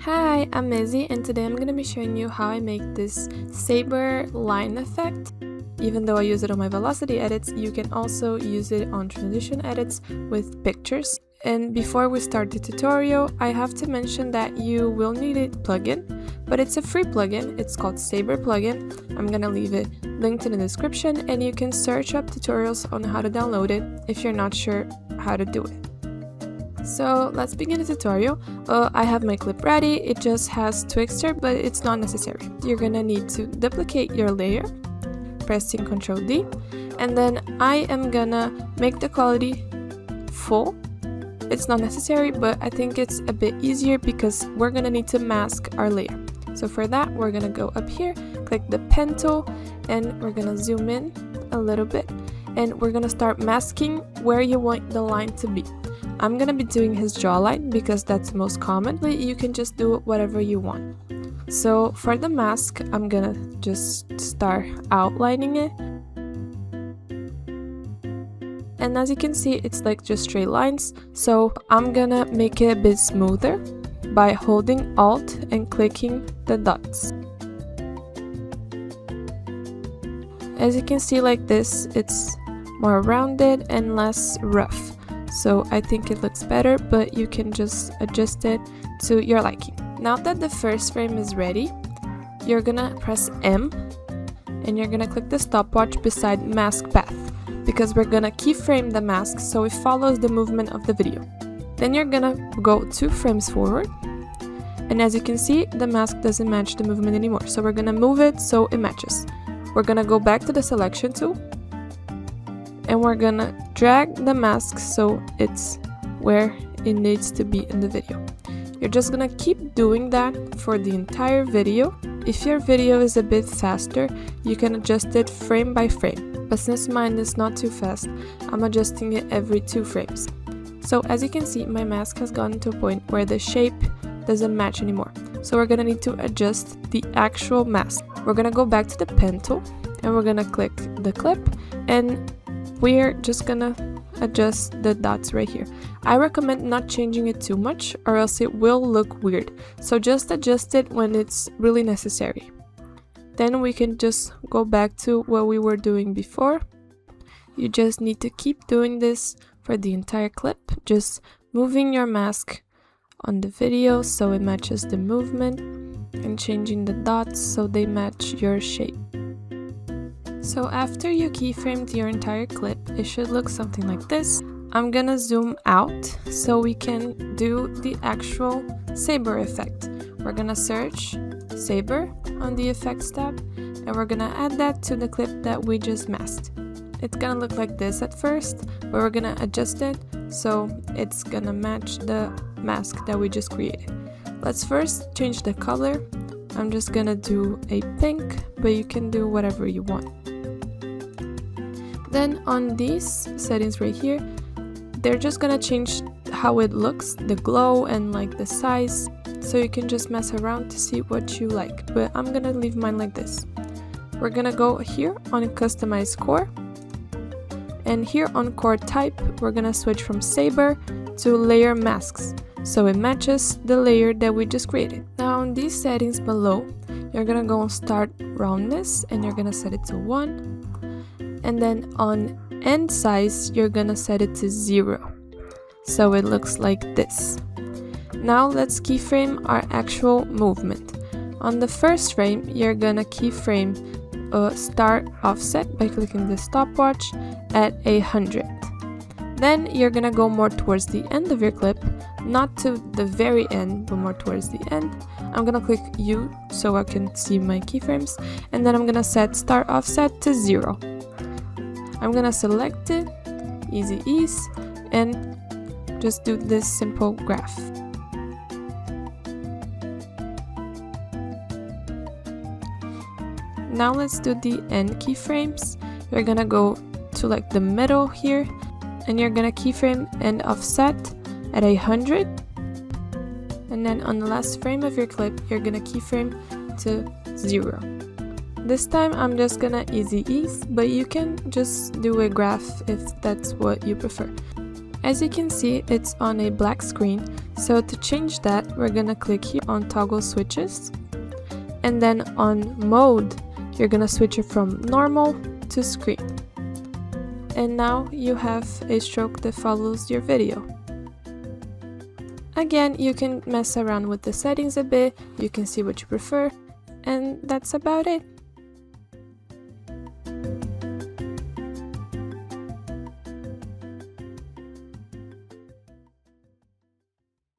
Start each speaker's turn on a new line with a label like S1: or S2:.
S1: Hi, I'm Izzy, and today I'm going to be showing you how I make this Saber line effect. Even though I use it on my velocity edits, you can also use it on transition edits with pictures. And before we start the tutorial, I have to mention that you will need a plugin, but it's a free plugin. It's called Saber plugin. I'm going to leave it linked in the description, and you can search up tutorials on how to download it if you're not sure how to do it. So let's begin the tutorial. I have my clip ready. It just has Twixtor, but it's not necessary. You're gonna need to duplicate your layer, pressing Ctrl D, and then I am gonna make the quality full. It's not necessary, but I think it's a bit easier because we're gonna need to mask our layer. So for that, we're gonna go up here, click the pen tool, and we're gonna zoom in a little bit, and we're gonna start masking where you want the line to be. I'm gonna be doing his jawline because that's the most common, but you can just do whatever you want. So for the mask, I'm gonna just start outlining it. And as you can see, it's like just straight lines. So I'm gonna make it a bit smoother by holding Alt and clicking the dots. As you can see, like this, it's more rounded and less rough. So I think it looks better, but you can just adjust it to your liking. Now that the first frame is ready, you're gonna press M and you're gonna click the stopwatch beside mask path because we're gonna keyframe the mask so it follows the movement of the video. Then you're gonna go 2 frames forward, and as you can see, the mask doesn't match the movement anymore, so we're gonna move it so it matches. We're gonna go back to the selection tool, and we're gonna drag the mask so it's where it needs to be in the video. You're just gonna keep doing that for the entire video. If your video is a bit faster, you can adjust it frame by frame, but since mine is not too fast, I'm adjusting it every 2 frames. So as you can see, my mask has gotten to a point where the shape doesn't match anymore. So we're gonna need to adjust the actual mask. We're gonna go back to the pen tool, and we're gonna click the clip, and we're just gonna adjust the dots right here. I recommend not changing it too much or else it will look weird. So just adjust it when it's really necessary. Then we can just go back to what we were doing before. You just need to keep doing this for the entire clip, just moving your mask on the video so it matches the movement and changing the dots so they match your shape. So after you keyframed your entire clip, it should look something like this. I'm gonna zoom out so we can do the actual Saber effect. We're gonna search Saber on the effects tab, and we're gonna add that to the clip that we just masked. It's gonna look like this at first, but we're gonna adjust it so it's gonna match the mask that we just created. Let's first change the color. I'm just gonna do a pink, but you can do whatever you want. Then on these settings right here, they're just gonna change how it looks, the glow and like the size, so you can just mess around to see what you like, but I'm gonna leave mine like this. We're gonna go here on customize core, and here on core type, we're gonna switch from Saber to layer masks, so it matches the layer that we just created. Now on these settings below, you're gonna go on start roundness, and you're gonna set it to 1. And then on end size, you're gonna set it to 0. So it looks like this. Now let's keyframe our actual movement. On the first frame, you're gonna keyframe start offset by clicking the stopwatch at 100. Then you're gonna go more towards the end of your clip, not to the very end, but more towards the end. I'm gonna click U so I can see my keyframes, and then I'm gonna set start offset to 0. I'm gonna select it, easy ease, and just do this simple graph. Now let's do the end keyframes. You're gonna go to like the middle here, and you're gonna keyframe end offset at 100. And then on the last frame of your clip, you're gonna keyframe to 0. This time I'm just gonna easy ease, but you can just do a graph if that's what you prefer. As you can see, it's on a black screen, so to change that, we're gonna click here on toggle switches, and then on mode, you're gonna switch it from normal to screen. And now you have a stroke that follows your video. Again, you can mess around with the settings a bit, you can see what you prefer, and that's about it.